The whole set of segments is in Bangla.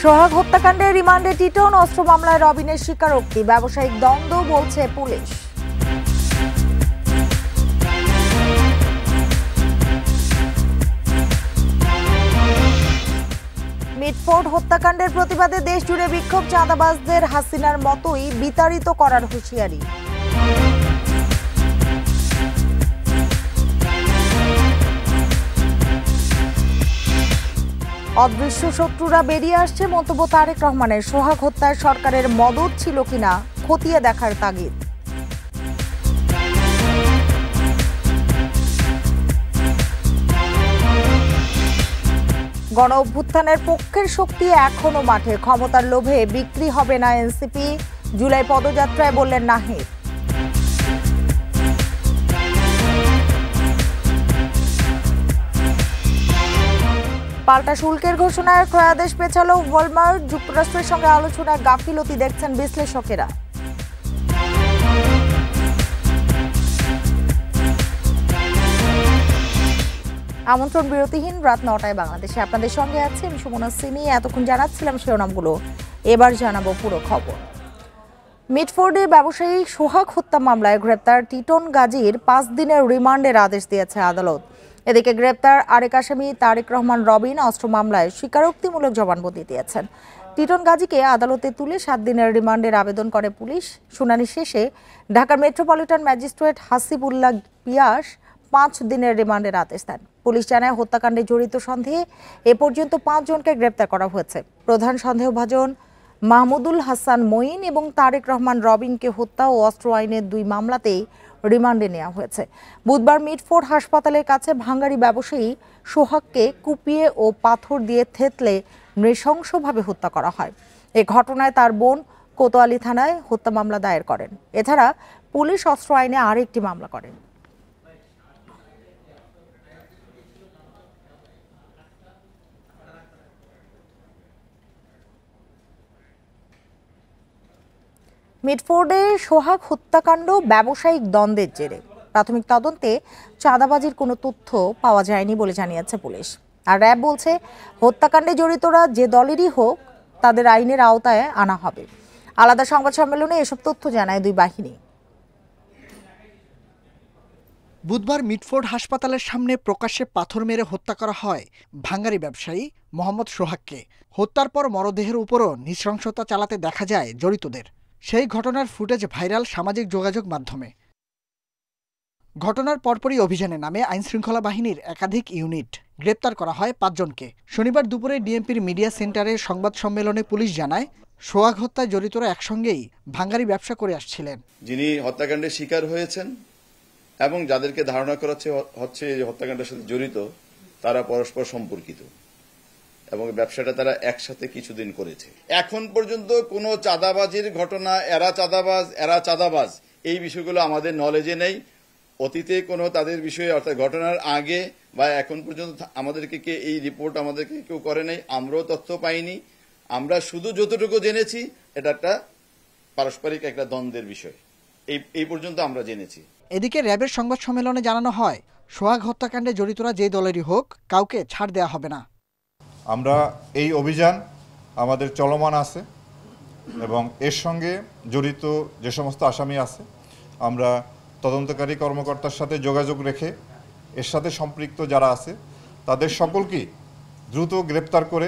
সোহাগ হত্যাকাণ্ডে রিমান্ডে টিটন, অস্ত্র মামলায় রবিনের স্বীকারোক্তি, ব্যবসায়িক দ্বন্দ্ব বলছে পুলিশ। মিটফোর্ড হত্যাকাণ্ডের প্রতিবাদে দেশ জুড়ে বিক্ষোভ, চাঁদাবাজদের হাসিনার মতোই বিতাড়িত করার হুঁশিয়ারি। অদৃশ্য শত্রুরা বেরিয়ে আসছে, মন্তব্য তারেক রহমানের। সোহাগ হত্যায় সরকারের মদত ছিল কিনা খতিয়ে দেখার তাগিদ। গণ অভ্যুত্থানের পক্ষের শক্তি এখনো মাঠে, ক্ষমতার লোভে বিক্রি হবে না এনসিপি, জুলাই পদযাত্রায় বললেন নাহিদ। পাল্টা শুল্কের ঘোষণায় ক্রয়াদেশ পেছালো ওয়ালমার্ট, যুক্তরাষ্ট্রের সঙ্গে আলোচনায় গাফিলতি দেখছেন বিশ্লেষকেরা। আমন্ত্রণ বিরতিহীন রাত ৯টায় বাংলাদেশে আপনাদের সঙ্গে আছে আমি সুমনা সিমি। এতক্ষণ জানাচ্ছিলাম শিরোনামগুলো, এবার জানাবো পুরো খবর। মিটফোর্ডে ব্যবসায়ী সোহাগ হত্যা মামলায় গ্রেপ্তার টিটন গাজীর 5 দিনের রিমান্ডের আদেশ দিয়েছে আদালত। এদিকে গ্রেপ্তার আরেক আসামি তারেক রহমান রবিন অস্ত্র মামলায় স্বীকারোক্তিমূলক জবানবন্দি দিয়েছেন। টিটন গাজীকে আদালতে তুলে 7 দিনের রিমান্ডের আবেদন করে পুলিশ। শুনানি শেষে ঢাকার মেট্রোপলিটন ম্যাজিস্ট্রেট হাসিবুল্লাহ পিয়াস 5 দিনের রিমান্ডের আদেশ দেন। পুলিশ জানায় হত্যাকাণ্ডে জড়িত সন্দেহে এ পর্যন্ত 5 জনকে গ্রেপ্তার করা হয়েছে। প্রধান সন্দেহভাজন মাহমুদুল হাসান মঈন এবং তারেক রহমান রবিনকে হত্যা ও অস্ত্র আইনের 2 মামলাতেই রিমান্ডে নেওয়া হয়েছে। বুধবার মিটফোর্ড হাসপাতালের কাছে ভাঙ্গারি ব্যবসায়ী সোহাগকে কুপিয়ে ও পাথর দিয়ে থেতলে নৃশংসভাবে হত্যা করা হয়। এ ঘটনায় তার বোন কোতোয়ালি থানায় হত্যা মামলা দায়ের করেন। এছাড়া পুলিশ অস্ত্র আইনে আরেকটি মামলা করেন। মিটফোর্ডে সোহাগ হত্যাকাণ্ড ব্যবসায়িক দ্বন্দ্বের জেরে। প্রাথমিক তদন্তে চাঁদাবাজির কোনো তথ্য পাওয়া যায়নি বলে জানিয়েছে পুলিশ। আর র্যাব বলছে হত্যাকাণ্ডে জড়িতরা যে দলেরই হোক তাদের আইনের আওতায় আনা হবে। আলাদা সংবাদ সম্মেলনে এসব তথ্য জানায় 2 বাহিনী। বুধবার মিটফোর্ড হাসপাতালের সামনে প্রকাশ্যে পাথর মেরে হত্যা করা হয় ভাঙ্গারি ব্যবসায়ী মোহাম্মদ সোহাগকে। হত্যার পর মরদেহের উপরও নৃশংসতা চালাতে দেখা যায় জড়িতদের। সেই ঘটনার ফুটেজ ভাইরাল সামাজিক যোগাযোগ মাধ্যমে। ঘটনার পরপরই অভিযানে নামে আইনশৃঙ্খলা বাহিনীর একাধিক ইউনিট। গ্রেপ্তার করা হয় 5 জনকে। শনিবার দুপুরে ডিএমপির মিডিয়া সেন্টারে সংবাদ সম্মেলনে পুলিশ জানায় সোহাগ হত্যায় জড়িতরা একসঙ্গেই ভাঙ্গারি ব্যবসা করে আসছিলেন। যিনি হত্যাকাণ্ডের শিকার হয়েছেন এবং যাদেরকে ধারণা করা হচ্ছে হত্যাকাণ্ডের সাথে জড়িত তারা পরস্পর সম্পর্কিত এবং ব্যবসাটা তারা একসাথে কিছুদিন করেছে। এখন পর্যন্ত কোনো চাঁদাবাজির ঘটনা, এরা চাঁদাবাজ এই বিষয়গুলো আমাদের নলেজে নেই। অতীতে কোনো তাদের বিষয়ে অর্থাৎ ঘটনার আগে বা এখন পর্যন্ত আমাদেরকে এই রিপোর্ট আমাদেরকে কেউ করে নাই, আমরাও তথ্য পাইনি। আমরা শুধু যতটুকু জেনেছি এটা একটা পারস্পরিক একটা দ্বন্দ্বের বিষয়, এই পর্যন্ত আমরা জেনেছি। এদিকে র্যাবের সংবাদ সম্মেলনে জানানো হয় সোহাগ হত্যাকাণ্ডে জড়িতরা যে দলেরই হোক কাউকে ছাড় দেওয়া হবে না। আমরা এই অভিযান আমাদের চলমান আছে এবং এর সঙ্গে জড়িত যে সমস্ত আসামি আছে আমরা তদন্তকারী কর্মকর্তার সাথে যোগাযোগ রেখে এর সাথে সম্পৃক্ত যারা আছে তাদের সকলকেই দ্রুত গ্রেপ্তার করে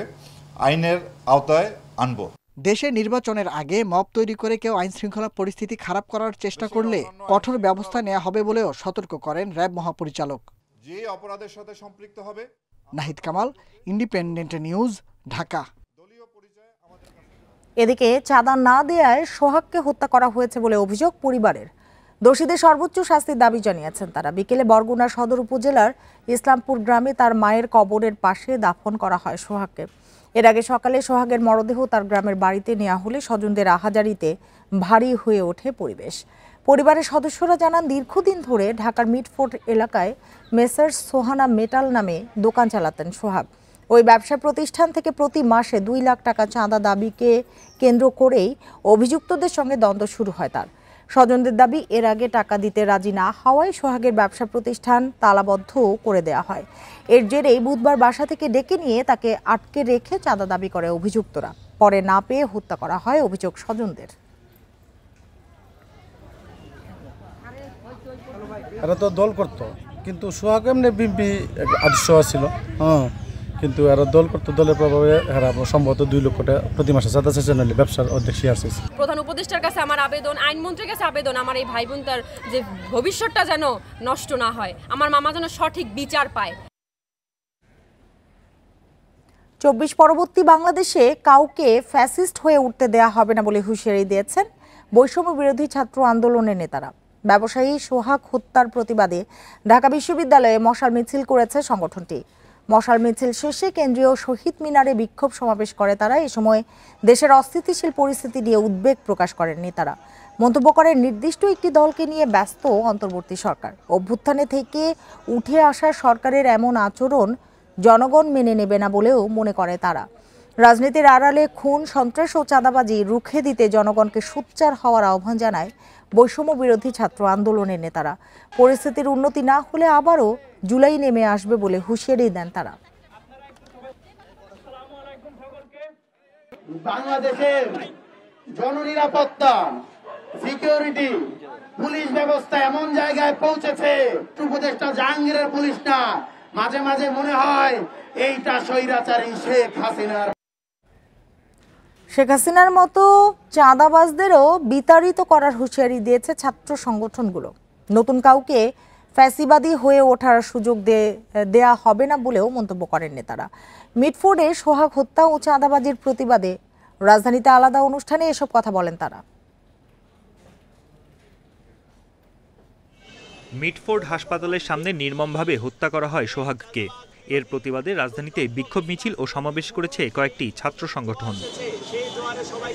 আইনের আওতায় আনব। দেশে নির্বাচনের আগে মব তৈরি করে কেউ আইনশৃঙ্খলা পরিস্থিতি খারাপ করার চেষ্টা করলে কঠোর ব্যবস্থা নেওয়া হবে বলেও সতর্ক করেন র্যাব মহাপরিচালক। যে অপরাধের সাথে সম্পৃক্ত হবে। Nahid Kamal, Independent News, Dhaka. এদিকে চাঁদা না দেয়ায় সোহাগকে হত্যা করা হয়েছে বলে অভিযোগ পরিবারের। দোষীদের সর্বোচ্চ শাস্তির দাবি জানিয়েছেন তারা। বিকেলে বরগুনা সদর উপজেলার ইসলামপুর গ্রামে তার মায়ের কবরের পাশে দাফন করা হয় সোহাগকে। এর আগে সকালে সোহাগের মরদেহ তার গ্রামের বাড়িতে নেওয়া হলে স্বজনদের আহাজারিতে ভারী হয়ে ওঠে পরিবেশ। পরিবারের সদস্যরা জানান দীর্ঘদিন ধরে ঢাকার মিটফোর্ড এলাকায় মেসার্স সোহানা মেটাল নামে দোকান চালাতেন সোহাগ। ওই ব্যবসা প্রতিষ্ঠান থেকে প্রতি মাসে 2 লাখ টাকা চাঁদা দাবিকে কেন্দ্র করেই অভিযুক্তদের সঙ্গে দ্বন্দ্ব শুরু হয় তার। স্বজনদের দাবি এর আগে টাকা দিতে রাজি না হওয়ায় সোহাগের ব্যবসা প্রতিষ্ঠান তালাবদ্ধ করে দেওয়া হয়। এর জেরেই বুধবার বাসা থেকে ডেকে নিয়ে তাকে আটকে রেখে চাঁদা দাবি করে অভিযুক্তরা। পরে না পেয়ে হত্যা করা হয় অভিযোগ স্বজনদের। এরা তো দল করতো, কিন্তু সোহাগ এমনি বিএনপি আদর্শ ছিল, কিন্তু এরা দল করতো, দলের প্রভাবে এরা সম্ভবত 2 লক্ষ টাকা প্রতি মাসে চাঁদা চেয়েছেন, ব্যবসার অর্ধেক শেয়ার চেয়েছে। প্রধান উপদেষ্টার কাছে আমার আবেদন, আইনমন্ত্রীর কাছে আবেদন, আমার এই ভাই বোন তার যে ভবিষ্যৎটা যেন নষ্ট না হয়, আমার মামা যেন সঠিক বিচার পায়। 24 পরবর্তী বাংলাদেশে কাউকে ফ্যাসিস্ট হয়ে উঠতে দেয়া হবে না বলে হুঁশিয়ারি দিয়েছেন বৈষম্য বিরোধী ছাত্র আন্দোলনের নেতারা। ব্যবসায়ী সোহাগ হত্যার প্রতিবাদে ঢাকা বিশ্ববিদ্যালয়ে মশাল মিছিল করেছে সংগঠনটি। মশাল মিছিল শেষে কেন্দ্রীয় শহীদ মিনারে বিক্ষোভ সমাবেশ করে তারা। এ সময় দেশের অস্থিতিশীল পরিস্থিতি নিয়ে উদ্বেগ প্রকাশ করেন নেতারা। মন্তব্য করেন, নির্দিষ্ট একটি দলকে নিয়ে ব্যস্ত অন্তর্বর্তী সরকার। অভ্যুত্থানে থেকে উঠে আসা সরকারের এমন আচরণ জনগণ মেনে নেবে না বলেও মনে করে তারা। রাজনীতির আড়ালে খুন, সন্ত্রাস ও চাঁদাবাজি রুখে দিতে জনগণকে সোচ্চার হওয়ার আহ্বান জানায় বৈষম্য বিরোধী ছাত্র আন্দোলনের নেতারা। পরিস্থিতির উন্নতি না হলে আবারও জুলাই নেমে আসবে বলে হুঁশিয়ারি দেন তারা। বাংলাদেশের জননিরাপত্তা, সিকিউরিটি, পুলিশ ব্যবস্থা এমন জায়গায় পৌঁছেছে, উপদেষ্টা জাহাঙ্গীরের পুলিশ না, মাঝে মাঝে মনে হয় এইটা স্বৈরাচারী শেখ হাসিনার। শেখ হাসিনার মতো চাঁদাবাজদেরও বিতাড়িত করার হুঁশিয়ারি দিয়েছে ছাত্র সংগঠনগুলো। নতুন কাউকে ফ্যাসিবাদী হয়ে ওঠার সুযোগ দেয়া হবে না বলেও মন্তব্য করেন নেতারা। মিটফোর্ডে সোহাগ হত্যা ও চাঁদাবাজির প্রতিবাদে রাজধানীতে আলাদা অনুষ্ঠানে এসব কথা বলেন তারা। মিটফোর্ড হাসপাতালের সামনে নির্মমভাবে হত্যা করা হয় সোহাগকে। এর প্রতিবাদে রাজধানীতে বিক্ষোভ মিছিল ও সমাবেশ করেছে কয়েকটি ছাত্র সংগঠন।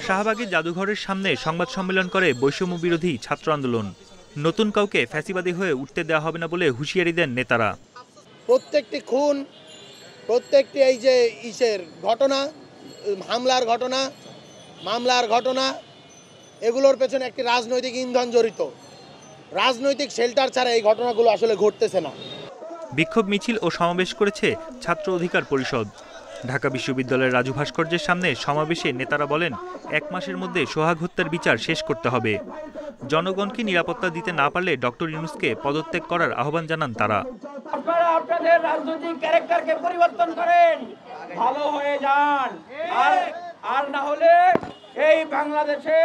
শাহবাগী জাদুঘরের সামনে সংবাদ সম্মেলন করে বৈষম্য বিরোধী ছাত্র আন্দোলন। নতুন কাউকে ফ্যাসিবাদী হয়ে উঠতে দেওয়া হবে না বলে হুঁশিয়ারি দেন নেতারা। প্রত্যেকটি খুন, প্রত্যেকটি এই যে ঘটনা, হামলার ঘটনা, মামলার ঘটনা, এগুলোর পেছনে একটি রাজনৈতিক ইন্ধন জড়িত। রাজনৈতিক শেল্টার ছাড়া এই ঘটনাগুলো আসলে ঘটতেছে না। বিক্ষোভ মিছিল ও সমাবেশ করেছে ছাত্র অধিকার পরিষদ। ঢাকা বিশ্ববিদ্যালয়ের রাজু ভাস্কর্যের সামনে সমাবেশে নেতারা বলেন, 1 মাসের মধ্যে সোহাগ হত্যার বিচার শেষ করতে হবে। জনগণকে নিরাপত্তা দিতে না পারলে ডক্টর ইউনূসকে পদত্যাগ করার আহ্বান জানান তারা। আপনারা আপনাদের রাজনৈতিক ক্যারেক্টারকে পরিবর্তন করেন, ভালো হয়ে যান, আর না হলে এই বাংলাদেশে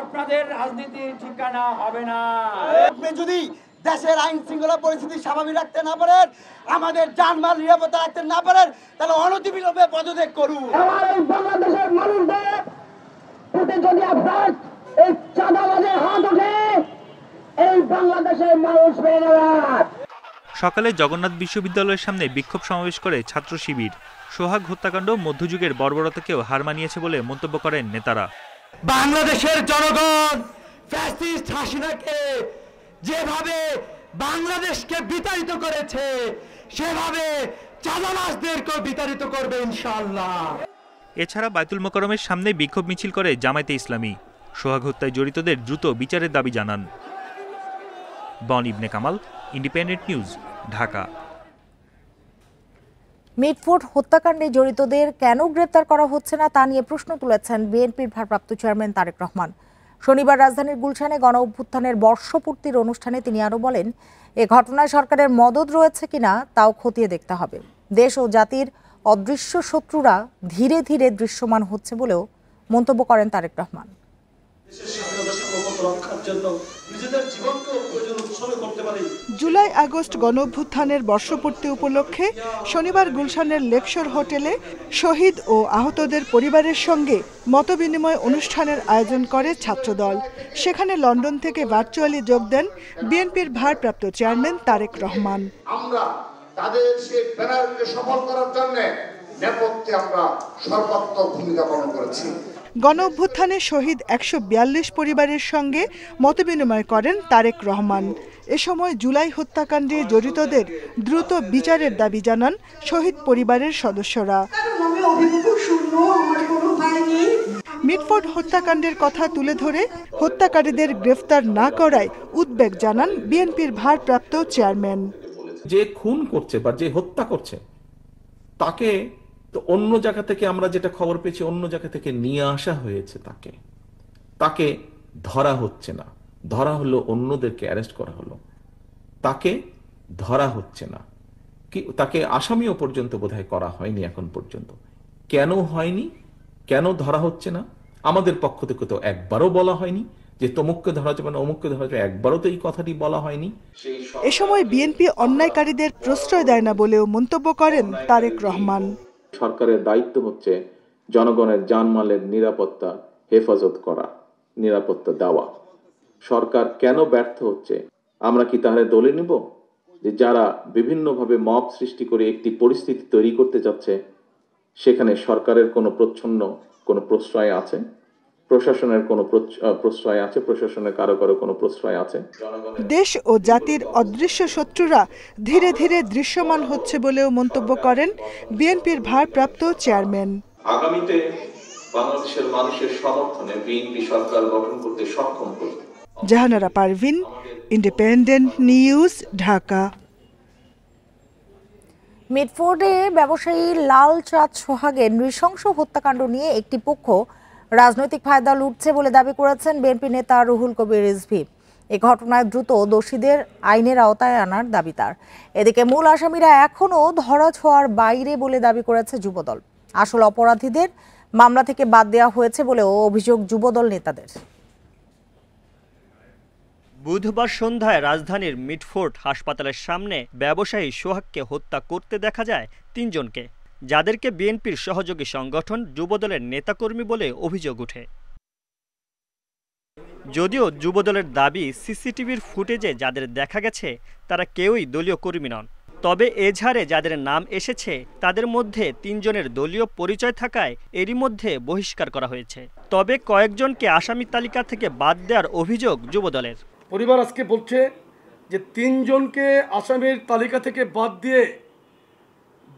আপনাদের রাজনীতির ঠিকানা হবে না। আপনি যদি দেশের আইন শৃঙ্খলা পরিস্থিতি স্বাভাবিক রাখতে না পারেন, আমাদের জানমাল নিরাপত্তা রাখতে না পারেন, তাহলে অনতিবিলম্বে পদত্যাগ করুন। এই বাংলাদেশের মানুষদের প্রতি যদি আপনার এই চাঁদাবাজের হাত ওঠে, এই বাংলাদেশের মানুষ মেনে নেওয়া। সকালে জগন্নাথ বিশ্ববিদ্যালয়ের সামনে বিক্ষোভ সমাবেশ করে ছাত্র শিবির। সোহাগ হত্যাকাণ্ড মধ্যযুগের বর্বরতাকেও হার মানিয়েছে বলে মন্তব্য করেন নেতারা। বাংলাদেশের জনগণ ফ্যাসিস্ট হাসিনাকে যেভাবে বাংলাদেশকে বিতাড়িত করেছে, সেভাবে চাঁদাবাজদেরকেও বিতাড়িত করবে ইনশাআল্লাহ। এছাড়া বায়তুল মোকাররমের সামনে বিক্ষোভ মিছিল করে জামায়াতে ইসলামী। সোহাগ হত্যায় জড়িতদের দ্রুত বিচারের দাবি জানান। বন Ibne Kamal, Independent News, Dhaka. Mitford হত্যাকাণ্ডে জড়িতদের কেন গ্রেপ্তার করা হচ্ছে না তা নিয়ে প্রশ্ন তুলেছেন বিএনপির ভারপ্রাপ্ত চেয়ারম্যান তারেক রহমান। শনিবার রাজধানীর গুলশানে গণ অভ্যুত্থানের বর্ষপূর্তির অনুষ্ঠানে তিনি আরও বলেন, এ ঘটনায় সরকারের মদদ রয়েছে কিনা তাও খতিয়ে দেখতে হবে। দেশ ও জাতির অদৃশ্য শত্রুরা ধীরে ধীরে দৃশ্যমান হচ্ছে বলেও মন্তব্য করেন তারেক রহমান। জুলাই আগস্ট গণঅভ্যুত্থানের বর্ষপূর্তি উপলক্ষে শনিবার গুলশানের লেকশোর হোটেলে শহীদ ও আহতদের পরিবারের সঙ্গে মতবিনিময় অনুষ্ঠানের আয়োজন করে ছাত্রদল। সেখানে লন্ডন থেকে ভার্চুয়ালি যোগ দেন বিএনপির ভারপ্রাপ্ত চেয়ারম্যান তারেক রহমান। আমরা তাদের সেই ব্যানারকে সফল করার জন্য নেপথ্যে আমরা সর্বাত্মক ভূমিকা পালন করেছি। গণঅভ্যুত্থানে শহীদ 142 পরিবারের সঙ্গে মতবিনিময় করেন তারেক রহমান। এ সময় জুলাই হত্যাকাণ্ডে জড়িতদের দ্রুত বিচারের দাবি জানান শহীদ পরিবারের সদস্যরা। মিটফোর্ড হত্যাকাণ্ডের কথা তুলে ধরে হত্যাকারীদের গ্রেফতার না করায় উদ্বেগ জানান বিএনপির ভারপ্রাপ্ত চেয়ারম্যান। যে খুন করছে বা যে হত্যা করছে তাকে তো অন্য জায়গা থেকে আমরা যেটা খবর পেয়েছি, অন্য জায়গা থেকে নিয়ে আসা হয়েছে, তাকে ধরা হচ্ছে না। ধরা হলো, অন্যদেরকে অ্যারেস্ট করা হলো, তাকে ধরা হচ্ছে না। কি তাকে আসামিও পর্যন্ত বোধহয় করা হয়নি এখন পর্যন্ত। কেন হয়নি, কেন ধরা হচ্ছে না? আমাদের পক্ষ থেকে তো একবারও বলা হয়নি যে তমুককে ধরা যাবে না, অমুককে ধরা যাবে, একবারও তো এই কথাটি বলা হয়নি। এ সময় বিএনপি অন্যায়কারীদের প্রশ্রয় দেয় না বলেও মন্তব্য করেন তারেক রহমান। সরকারের দায়িত্ব হচ্ছে জনগণের জানমালের নিরাপত্তা হেফাজত করা, নিরাপত্তা দেওয়া। সরকার কেন ব্যর্থ হচ্ছে? আমরা কি তাহলে দলে নিব যে যারা বিভিন্নভাবে মব সৃষ্টি করে একটি পরিস্থিতি তৈরি করতে যাচ্ছে, সেখানে সরকারের কোনো কোনো প্রশ্রয় আছে, প্রশাসনের কোনো প্রশ্রয় আছে, প্রশাসনের কারো কোনো প্রশ্রয় আছে? দেশ ও জাতির অদৃশ্য শত্রুরা ধীরে ধীরে দৃশ্যমান হচ্ছে বলেও মন্তব্য করেন বিএনপির ভারপ্রাপ্ত চেয়ারম্যান। আগামীতে বাংলাদেশের মানুষের সমর্থনে বিএনপি সরকার গঠন করতে সক্ষম করবে। Jahanara Parvin, Independent News, Dhaka. মিটফোর্ডে ব্যবসায়ী লাল চাঁদ সোহাগের নৃশংস হত্যাকাণ্ড নিয়ে একটি পক্ষ রাজনৈতিক ফায়দা লুটছে বলে দাবি করেছেন বিএনপি নেতা রুহুল কবির রিজভী। এ ঘটনায় দ্রুত দোষীদের আইনের আওতায় আনার দাবি তার। এদিকে মূল আসামিরা এখনও ধরাছোঁয়ার বাইরে বলে দাবি করেছে যুবদল। আসল অপরাধীদের মামলা থেকে বাদ দেওয়া হয়েছে বলেও অভিযোগ যুবদল নেতাদের। বুধবার সন্ধ্যায় রাজধানীর মিটফোর্ড হাসপাতালের সামনে ব্যবসায়ী সোহাগকে হত্যা করতে দেখা যায় ৩ জনকে, যাদেরকে বিএনপির সহযোগী সংগঠন যুবদলের নেতাকর্মী বলে অভিযোগ ওঠে। যদিও যুবদলের দাবি, সিসিটিভির ফুটেজে যাদের দেখা গেছে তারা কেউই দলীয় কর্মী নন। তবে এজাহারে যাদের নাম এসেছে তাদের মধ্যে ৩ জনের দলীয় পরিচয় থাকায় এরই মধ্যে বহিষ্কার করা হয়েছে। তবে কয়েকজনকে আসামি তালিকা থেকে বাদ দেওয়ার অভিযোগ যুবদলের। পরিবার আজকে বলছে যে ৩ জনকে আসামির তালিকা থেকে বাদ দিয়ে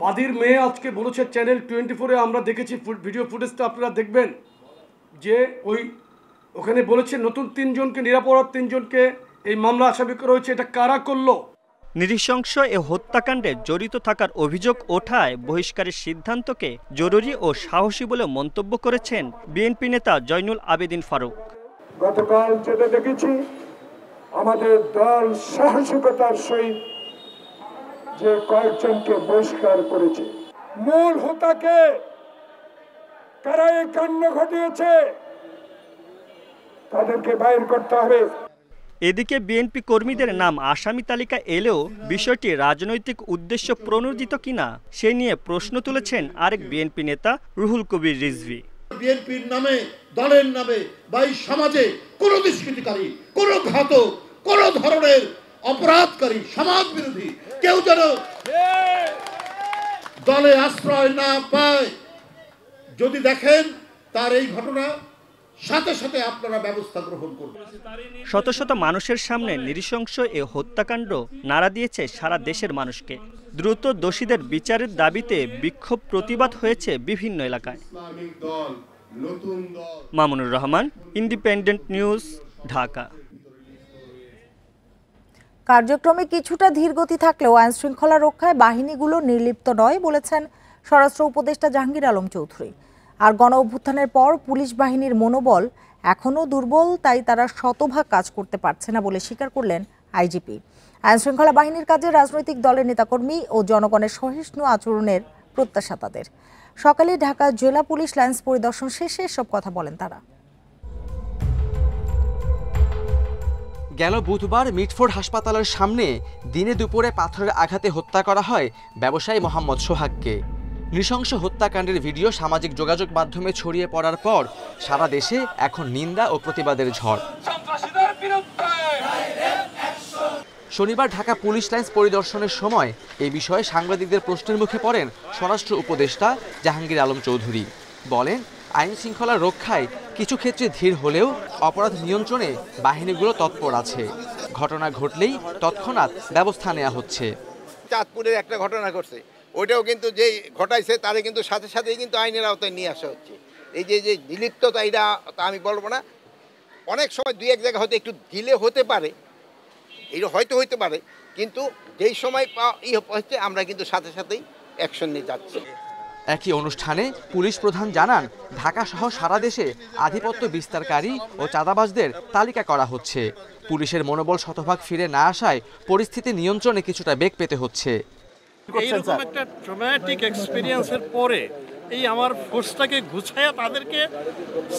বাদীর মেয়ে আজকে বলেছে চ্যানেল 24-এ, আমরা দেখেছি ভিডিও ফুটেজটা, আপনারা দেখবেন, যে ওখানে বলেছে নতুন ৩ জনকে, নিরাপরাধ ৩ জনকে এই মামলা আসামি করা হয়েছে। এটা কারা করলো? নৃশংস এ হত্যাকাণ্ডে জড়িত থাকার অভিযোগ ওঠায় বহিষ্কারের সিদ্ধান্তকে জরুরি ও সাহসী বলে মন্তব্য করেছেন বিএনপি নেতা জয়নুল আবেদিন ফারুক। গতকাল যেটা দেখেছি, আমাদের দল সাহসিকতার সহিত যে কয়েকজনকে বহিষ্কার করেছে। মূল হোতাকে কারা এই কাণ্ড ঘটিয়েছে তাদেরকে বাইর করতে হবে। এদিকে বিএনপি কর্মীদের নাম আসামি তালিকা এলেও বিষয়টি রাজনৈতিক উদ্দেশ্য প্রণোদিত কিনা সে নিয়ে প্রশ্ন তুলেছেন আরেক বিএনপি নেতা রুহুল কবির রিজভী। বিএনপির নামে, দলের নামে বা এই সমাজে কোন দুষ্কৃতিকারী, কোন ঘাতক, কোন ধরনের অপরাধকারী, সমাজ বিরোধী কেউ যেন দলে আশ্রয় না পায়। যদি দেখেন তার এই ঘটনা, সাথে সাথে আপনারা ব্যবস্থা গ্রহণ করবেন। শত শত মানুষের সামনে নৃশংস এ হত্যাকাণ্ড নাড়া দিয়েছে সারা দেশের মানুষকে। দ্রুত দোষীদের বিচারের দাবিতে বিক্ষোভ প্রতিবাদ হয়েছে বিভিন্ন এলাকায়। Mamunur Rahman, independent News, Dhaka. কার্যক্রমে কিছুটা ধীরগতি থাকলেও আইন শৃঙ্খলা রক্ষায় বাহিনীগুলো নির্লিপ্ত নয় বলেছেন স্বরাষ্ট্র উপদেষ্টা জাহাঙ্গীর আলম চৌধুরী। আর গণ অভ্যুত্থানের পর পুলিশ বাহিনীর মনোবল এখনও দুর্বল, তাই তারা শতভাগ কাজ করতে পারছে না বলে স্বীকার করলেন আইজিপি। আইন শৃঙ্খলা বাহিনীর কাজে রাজনৈতিক দলের নেতাকর্মী ও জনগণের সহিষ্ণু আচরণের প্রত্যাশা তাদের। সকালে ঢাকা জেলা পুলিশ লাইন্স পরিদর্শন শেষে সব কথা বলেন তারা। গেল বুধবার মিটফোর্ড হাসপাতালের সামনে দিনে দুপুরে পাথরের আঘাতে হত্যা করা হয় ব্যবসায়ী মোহাম্মদ সোহাগকে। নৃশংস হত্যাকাণ্ডের ভিডিও সামাজিক যোগাযোগ মাধ্যমে ছড়িয়ে পড়ার পর সারা দেশে এখন নিন্দা ও প্রতিবাদের ঝড়। শনিবার ঢাকা পুলিশ লাইন্স পরিদর্শনের সময় এই বিষয়ে সাংবাদিকদের প্রশ্নের মুখে পড়েন স্বরাষ্ট্র উপদেষ্টা জাহাঙ্গীর আলম চৌধুরী। বলেন, আইন শৃঙ্খলা রক্ষায় কিছু ক্ষেত্রে ধীর হলেও অপরাধ নিয়ন্ত্রণে বাহিনীগুলো তৎপর আছে। ঘটনা ঘটলেই তৎক্ষণাৎ ব্যবস্থা নেওয়া হচ্ছে। চাঁদপুরের একটা ঘটনা ঘটছে, ওইটাও কিন্তু যেই ঘটাইছে তারে কিন্তু সাথে সাথেই কিন্তু আইনের আওতায় নিয়ে আসা হচ্ছে। এই যে যে নিলিপ্ততা, এটা আমি বলবো না, অনেক সময় দুই এক জায়গা হয়তো একটু ঢিলে হতে পারে, এটা হয়তো হইতে পারে, কিন্তু যেই সময় হচ্ছে আমরা কিন্তু সাথে সাথেই অ্যাকশন নিয়ে যাচ্ছি। একই অনুষ্ঠানে পুলিশ প্রধান জানান, ঢাকা সহ সারা দেশে আধিপত্য বিস্তারকারী ও চাঁদাবাজদের তালিকা করা হচ্ছে। পুলিশের মনোবল শতভাগ ফিরে না আসায় পরিস্থিতি নিয়ন্ত্রণে কিছুটা বেগ পেতে হচ্ছে। এইরকম একটা ট্রমাটিক এক্সপেরিয়েন্সের পরে এই আমার ফোর্সটাকে গুছাইয়া তাদেরকে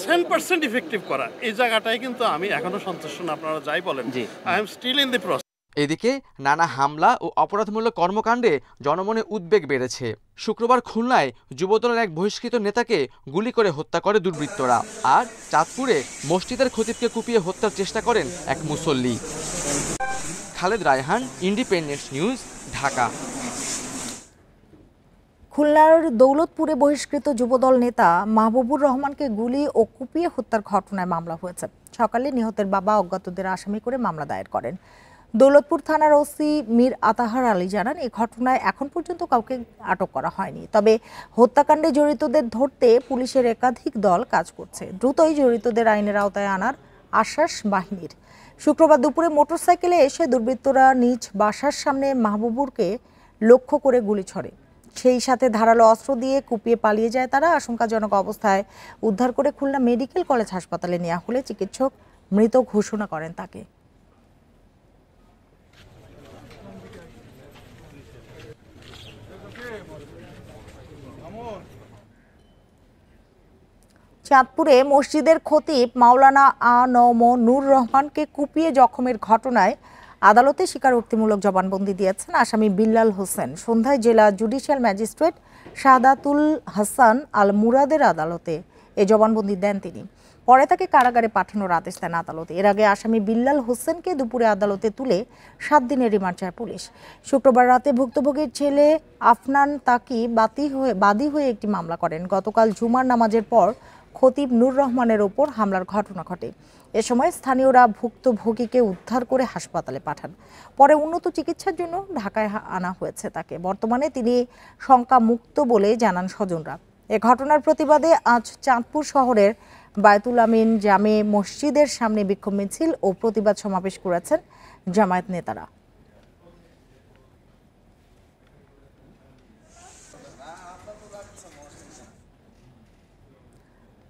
100% ইফেক্টিভ করা, এই জায়গাটায় কিন্তু আমি এখনো সন্তুষ্ট না। আপনারা যাই বলেন, I am still in the process. এদিকে নানা হামলা ও অপরাধমূলক কর্মকাণ্ডে জনমনে উদ্বেগ বেড়েছে। শুক্রবার খুলনায় যুবদলের এক বহিষ্কৃত নেতাকে গুলি করে হত্যা করে দুর্বৃত্তরা, আর চাঁদপুরে মসজিদের খতিবকে কুপিয়ে হত্যার চেষ্টা করেন এক মুসল্লি। Khaled Raihan, independent News, Dhaka. খুলনার দৌলতপুরে বহিষ্কৃত যুবদল নেতা মাহবুবুর রহমানকে গুলি ও কুপিয়ে হত্যার ঘটনায় মামলা হয়েছে। সকালে নিহতের বাবা অজ্ঞাতদের আসামি করে মামলা দায়ের করেন। দৌলতপুর থানার ওসি মীর আতাহার আলী জানান, এই ঘটনায় এখন পর্যন্ত কাউকে আটক করা হয়নি, তবে হত্যাকাণ্ডে জড়িতদের ধরতে পুলিশের একাধিক দল কাজ করছে। দ্রুতই জড়িতদের আইনের আওতায় আনার আশ্বাস বাহিনীর। শুক্রবার দুপুরে মোটরসাইকেলে এসে দুর্বৃত্তরা নিজ বাসার সামনে মাহবুবুরকে লক্ষ্য করে গুলি ছড়ে। সেই সাথে ধারালো অস্ত্র দিয়ে কুপিয়ে পালিয়ে যায় তারা। আশঙ্কাজনক অবস্থায় উদ্ধার করে খুলনা মেডিকেল কলেজ হাসপাতালে নেওয়া হলে চিকিৎসক মৃত ঘোষণা করেন তাকে। চাঁদপুরে মসজিদের খতিব মাওলানা আ.ন.ম নূর রহমানকে কুপিয়ে জখমের ঘটনায় আদালতে স্বীকারোক্তিমূলক জবানবন্দি দিয়েছেন আসামি বিল্লাল হোসেন। সন্ধ্যায় জেলা জুডিশিয়াল ম্যাজিস্ট্রেট শাহাদাতুল হাসান আল মুরাদের আদালতে এ জবানবন্দি দেন তিনি। পরে তাকে কারাগারে পাঠানোর আদেশ দেন আদালত। এর আগে আসামি বিল্লাল হোসেনকে দুপুরে আদালতে তুলে 7 দিনের রিমান্ড চায় পুলিশ। শুক্রবার রাতে ভুক্তভোগীর ছেলে আফনান তাকি বাদী হয়ে একটি মামলা করেন। গতকাল জুমার নামাজের পর খতিব নূর রহমানের ওপর হামলার ঘটনা ঘটে। এ সময় স্থানীয়রা ভুক্তভোগীকে উদ্ধার করে হাসপাতালে পাঠান। পরে উন্নত চিকিৎসার জন্য ঢাকায় আনা হয়েছে তাকে। বর্তমানে তিনি শঙ্কামুক্ত বলে জানান স্বজনরা। এ ঘটনার প্রতিবাদে আজ চাঁদপুর শহরের বায়তুল আমিন জামে মসজিদের সামনে বিক্ষোভ মিছিল ও প্রতিবাদ সমাবেশ করেছেন জামায়াত নেতারা।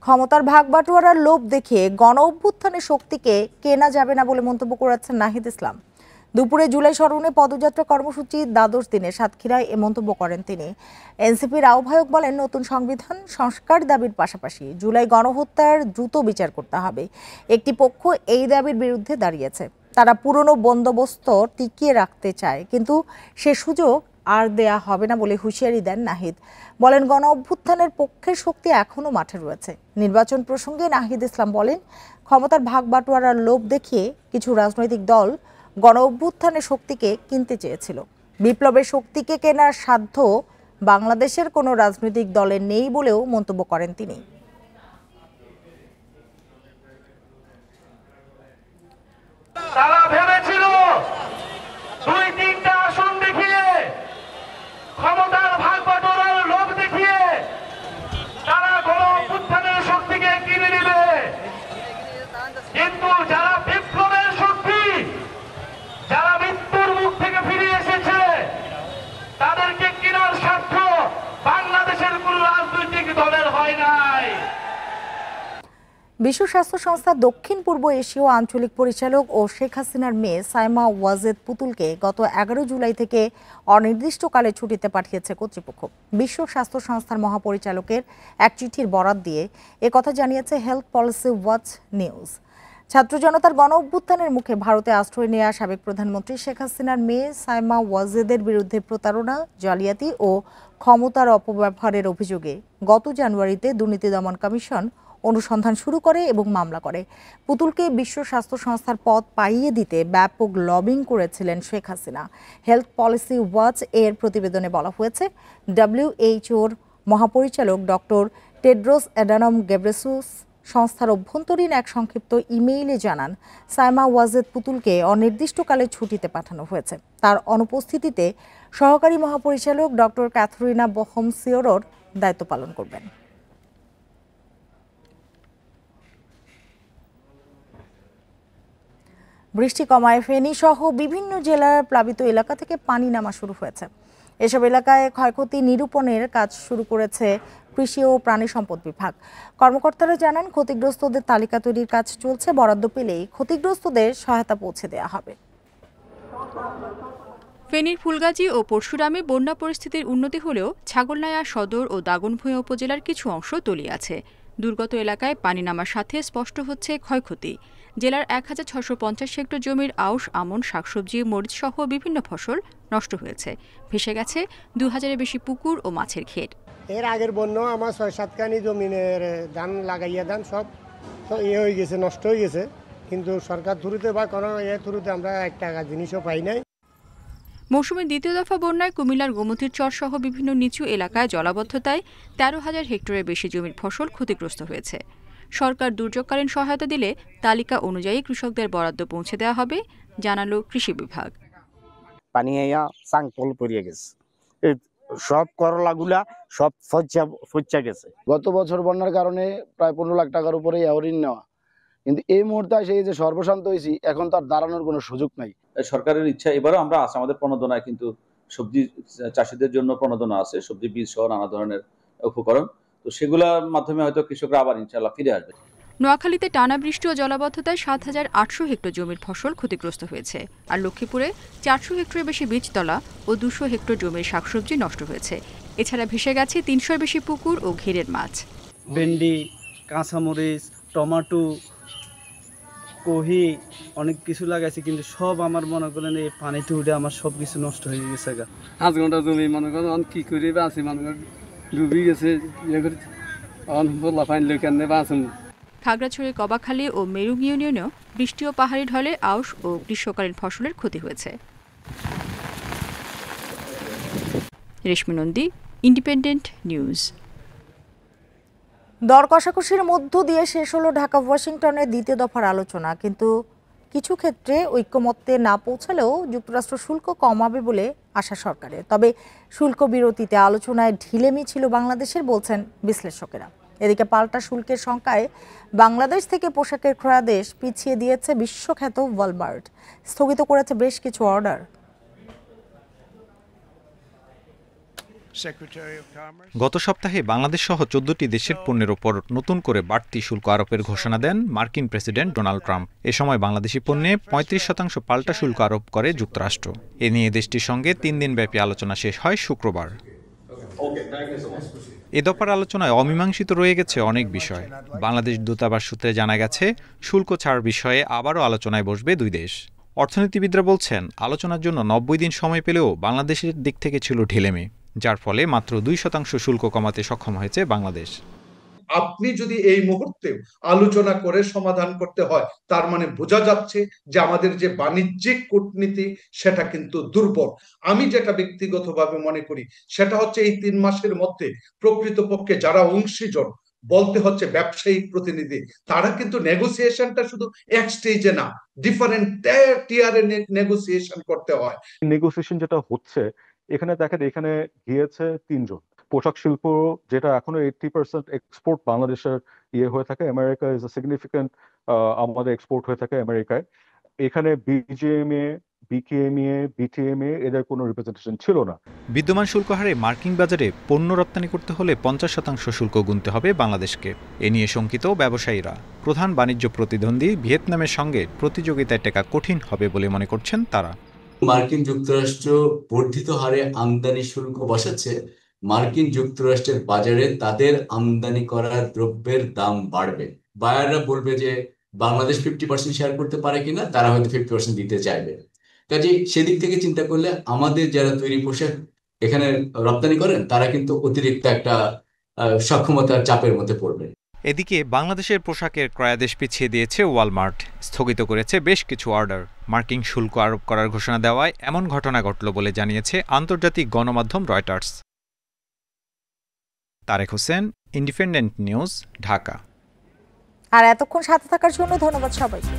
ক্ষমতার ভাগ বাটোয়ারার লোভ দেখিয়ে গণ অভ্যুত্থানের শক্তিকে কেনা যাবে না বলে মন্তব্য করেছেন নাহিদ ইসলাম। দুপুরে জুলাই স্মরণে পদযাত্রা কর্মসূচি দ্বাদশ দিনে সাতক্ষীরায় এ মন্তব্য করেন তিনি। এনসিপির আহ্বায়ক বলেন, নতুন সংবিধান সংস্কার দাবির পাশাপাশি জুলাই গণহত্যার দ্রুত বিচার করতে হবে। একটি পক্ষ এই দাবির বিরুদ্ধে দাঁড়িয়েছে। তারা পুরনো বন্দোবস্ত টিকিয়ে রাখতে চায়, কিন্তু সে সুযোগ আর দেয়া হবে না বলে হুঁশিয়ারি দেন নাহিদ। বলেন, গণ অভ্যুত্থানের পক্ষের শক্তি এখনো মাঠে রয়েছে। নির্বাচন প্রসঙ্গে নাহিদ ইসলাম বলেন, ক্ষমতার ভাগ বাটোয়ারার লোভ দেখিয়ে কিছু রাজনৈতিক দল গণ অভ্যুত্থানের শক্তিকে কিনতে চেয়েছিল। বিপ্লবের শক্তিকে কেনার সাধ্য বাংলাদেশের কোনো রাজনৈতিক দলের নেই বলেও মন্তব্য করেন তিনি। তারা ভেবেছিল 2-3টা আসন দেখিয়ে, ক্ষমতার ভাগ বাটোয়ারার লোভ দেখিয়ে তারা গণ অভ্যুত্থানের শক্তিকে কিনে নেবে। কিন্তু যারা বিপ্লবের শক্তি, যারা মৃত্যুর মুখ থেকে ফিরে এসেছে, তাদেরকে কেনার স্বার্থ বাংলাদেশের কোন রাজনৈতিক দলের হয় নাই। বিশ্ব স্বাস্থ্য সংস্থা দক্ষিণ পূর্ব এশীয় আঞ্চলিক পরিচালক ও শেখ হাসিনার মেয়ে সাইমা ওয়াজেদ পুতুলকে গত 11 জুলাই থেকে অনির্দিষ্টকালে ছুটিতে পাঠিয়েছে কর্তৃপক্ষ। বিশ্ব স্বাস্থ্য সংস্থার মহাপরিচালকের এক চিঠির বরাত দিয়ে একথা জানিয়েছে হেলথ পলিসি ওয়াচ নিউজ। ছাত্র জনতার গণ অভ্যুত্থানের মুখে ভারতে আশ্রয় নেওয়া সাবেক প্রধানমন্ত্রী শেখ হাসিনার মেয়ে সাইমা ওয়াজেদের বিরুদ্ধে প্রতারণা, জালিয়াতি ও ক্ষমতার অপব্যবহারের অভিযোগে গত জানুয়ারিতে দুর্নীতি দমন কমিশন অনুসন্ধান শুরু করে এবং মামলা করে। পুতুলকে বিশ্ব স্বাস্থ্য সংস্থার পদ পাইয়ে দিতে ব্যাপক লবিং করেছিলেন Sheikh Hasina. Health policy watch এর প্রতিবেদনে বলা হয়েছে, WHOর মহাপরিচালক ডক্টর টেড্রোস অ্যাডানম গেব্রেসুস সংস্থার অভ্যন্তরীণ এক সংক্ষিপ্ত ইমেইলে জানান, সাইমা ওয়াজেদ পুতুলকে অনির্দিষ্টকালে ছুটিতে পাঠানো হয়েছে। তার অনুপস্থিতিতে সহকারী মহাপরিচালক ডক্টর ক্যাথরিনা বহম-সিওরোর দায়িত্ব পালন করবেন। বৃষ্টি কমায় ফেনী সহ বিভিন্ন জেলার প্লাবিত এলাকা থেকে পানি নামা শুরু হয়েছে। এসব এলাকায় ক্ষয়ক্ষতি নিরূপণের কাজ শুরু করেছে কৃষি ও প্রাণী সম্পদ বিভাগ। কর্মকর্তারা জানান, ক্ষতিগ্রস্তদের তালিকা তৈরির কাজ চলছে। বরাদ্দ পেলেই ক্ষতিগ্রস্তদের সহায়তা পৌঁছে দেওয়া হবে। ফেনীর ফুলগাজী ও পরশুরামে বন্যা পরিস্থিতির উন্নতি হলেও ছাগলনাইয়া সদর ও দাগনভূঞা উপজেলার কিছু অংশ তলিয়ে আছে। দুর্গত এলাকায় পানি নামার সাথে স্পষ্ট হচ্ছে ক্ষয়ক্ষতি। জেলার ১,৬৫০ হেক্টর জমির আউশ, আমন, শাকসবজি, মরিচ সহ বিভিন্ন ফসল নষ্ট হয়েছে। ভেসে গেছে ২,০০০-এর বেশি পুকুর ও মাছের ঘের। এর আগের বন্যা আমার ৬-৭ কানি জমিনের ধান লাগাইয়া ধান সব হয়ে গেছে, নষ্ট হয়ে গেছে। কিন্তু সরকার থ্রুতে বা কোনো থ্রুতে আমরা ১ টাকা জিনিসও পাই নাই। মৌসুমের দ্বিতীয় দফা বন্যায় কুমিল্লার গোমতীর চর সহ বিভিন্ন নিচু এলাকায় জলাবদ্ধতায় ১৩,০০০ হেক্টরের বেশি জমির ফসল ক্ষতিগ্রস্ত হয়েছে। সরকার দুর্যোগকালীন সহায়তা দিলে তালিকা অনুযায়ী কৃষকদের বরাদ্দ পৌঁছে দেওয়া হবে, জানালো কৃষি বিভাগ। পানি আইয়া চাংপল পড়িয়ে গেছে, সব করলাগুলা সব ফচ্চা গেছে। গত বছর বন্যার কারণে প্রায় ১৫ লাখ টাকার উপরে ঋণ নেওয়া, কিন্তু এই মুহূর্তে সেই যে সর্বশান্ত হয়েছি, এখন তার দাঁড়ানোর কোনো সুযোগ নাই। সরকারের ইচ্ছা এবারও আমরা আছে, আমাদের প্রণোদনায় কিন্তু সবজি চাষিদের জন্য প্রণোদনা আছে, সবজি বীজ সহ নানা ধরনের উপকরণ। তো সেগুলোর মাধ্যমে হয়তো কৃষকরা আবার ইনশাআল্লাহ ফিরে আসবে। নোয়াখালীতে টানা বৃষ্টি ও জলাবদ্ধতায় ৭,৮০০ হেক্টর জমির ফসল ক্ষতিগ্রস্ত হয়েছে। আর লক্ষ্মীপুরে ৪০০ হেক্টরের বেশি বীজতলা ও ২০০ হেক্টর জমির শাকসবজি নষ্ট হয়েছে। এছাড়া ভেসে গেছে ৩০০-এর বেশি পুকুর ও ঘেরের মাছ। ভেন্ডি, কাঁচামরিচ, টমেটো, কহি অনেক কিছু লাগাইছি, কিন্তু সব আমার মনে করেন এই পানিতে উঠে আমার সব কিছু নষ্ট হয়ে গেছে। 5 ঘন্টা জমি মনে করেন কি করে বাঁচি, মনে করেন ডুবি গেছে। খাগড়াছড়ির কবাখালী ও মেরুং ইউনিয়নেও বৃষ্টি ও পাহাড়ি ঢলে আউশ ও গ্রীষ্মকালীন ফসলের ক্ষতি হয়েছে। রেশমি নন্দী, ইন্ডিপেন্ডেন্ট নিউজ। দর কষাকষির মধ্য দিয়ে শেষ হলো ঢাকা ওয়াশিংটনের দ্বিতীয় দফার আলোচনা, কিন্তু কিছু ক্ষেত্রে ঐক্যমত্যে না পৌঁছালেও যুক্তরাষ্ট্র শুল্ক কমাবে বলে আশা সরকারের। তবে শুল্ক বিরতিতে আলোচনায় ঢিলেমি ছিল বাংলাদেশের, বলছেন বিশ্লেষকেরা। এদিকে পাল্টা শুল্কের শঙ্কায় বাংলাদেশ থেকে পোশাকের ক্রয়াদেশ পিছিয়ে দিয়েছে বিশ্বখ্যাত ওয়ালমার্ট, স্থগিত করেছে বেশ কিছু অর্ডার। গত সপ্তাহে বাংলাদেশ সহ ১৪টি দেশের পণ্যের ওপর নতুন করে বাড়তি শুল্ক আরোপের ঘোষণা দেন মার্কিন প্রেসিডেন্ট ডোনাল্ড ট্রাম্প। এ সময় বাংলাদেশি পণ্যে ৩৫% পাল্টা শুল্ক আরোপ করে যুক্তরাষ্ট্র। এ নিয়ে দেশটির সঙ্গে ৩ দিনব্যাপী আলোচনা শেষ হয় শুক্রবার। এ দফার আলোচনায় অমীমাংসিত রয়ে গেছে অনেক বিষয়। বাংলাদেশ দূতাবাস সূত্রে জানা গেছে, শুল্ক ছাড় বিষয়ে আবারও আলোচনায় বসবে দুই দেশ। অর্থনীতিবিদরা বলছেন, আলোচনার জন্য ৯০ দিন সময় পেলেও বাংলাদেশের দিক থেকে ছিল ঢিলেমি, যার ফলে মাত্র ২% শুল্ক কমাতে সক্ষম হয়েছে বাংলাদেশ। আপনি যদি এই মুহূর্তে আলোচনা করে সমাধান করতে হয়, তার মানে বোঝা যাচ্ছে যে আমাদের যে বাণিজ্যিক কূটনীতি সেটা কিন্তু দুর্বল। আমি যেটা ব্যক্তিগতভাবে মনে করি সেটা হচ্ছে এই 3 মাসের মধ্যে প্রকৃতপক্ষে যারা অংশীজন বলতে হচ্ছে ব্যবসায়িক প্রতিনিধি, তারা কিন্তু নেগোসিয়েশনটা শুধু এক স্টেজে না, ডিফারেন্ট টিয়ারে নেগোসিয়েশন করতে হয়। নেগোসিয়েশন যেটা হচ্ছে এখানে দেখেন, এখানে গিয়েছে 3 জন। পোশাক শিল্প যেটা এখনো 80% এক্সপোর্ট বাংলাদেশের হয়ে থাকে, আমেরিকা ইজ আ সিগনিফিক্যান্ট, আমাদের এক্সপোর্ট হয়ে থাকে আমেরিকায়। এখানে বিজিএমএ, বিকেএমএ, বিটিএমএ এদের কোনো রিপ্রেজেন্টেশন ছিল না। বিদ্যমান শুল্ক হারে মার্কিন বাজারে পণ্য রপ্তানি করতে হলে ৫০% শুল্ক গুনতে হবে বাংলাদেশকে। এ নিয়ে শঙ্কিত ব্যবসায়ীরা। প্রধান বাণিজ্য প্রতিদ্বন্দ্বী ভিয়েতনামের সঙ্গে প্রতিযোগিতায় টেকা কঠিন হবে বলে মনে করছেন তারা। মার্কিন যুক্তরাষ্ট্র বর্ধিত হারে আমদানি শুল্ক বসাচ্ছে, মার্কিন যুক্তরাষ্ট্রের বাজারে তাদের আমদানি করা দ্রব্যের দাম বাড়বে। বায়াররা বলবে যে বাংলাদেশ 50% শেয়ার করতে পারে কিনা, তারা হয়তো 50% দিতে চাইবে। কাজে সেদিক থেকে চিন্তা করলে আমাদের যারা তৈরি পোশাক এখানে রপ্তানি করেন, তারা কিন্তু অতিরিক্ত একটা সক্ষমতার চাপের মধ্যে পড়বে। এদিকে বাংলাদেশের পোশাকের ক্রয়াদেশ পিছিয়ে দিয়েছে ওয়ালমার্ট, স্থগিত করেছে বেশ কিছু অর্ডার। মার্কিন শুল্ক আরোপ করার ঘোষণা দেওয়ায় এমন ঘটনা ঘটল বলে জানিয়েছে আন্তর্জাতিক গণমাধ্যম Reuters. Tareq Hossain, Independent News, Dhaka. আর এতক্ষণ সাথে থাকার জন্য ধন্যবাদ সবাইকে।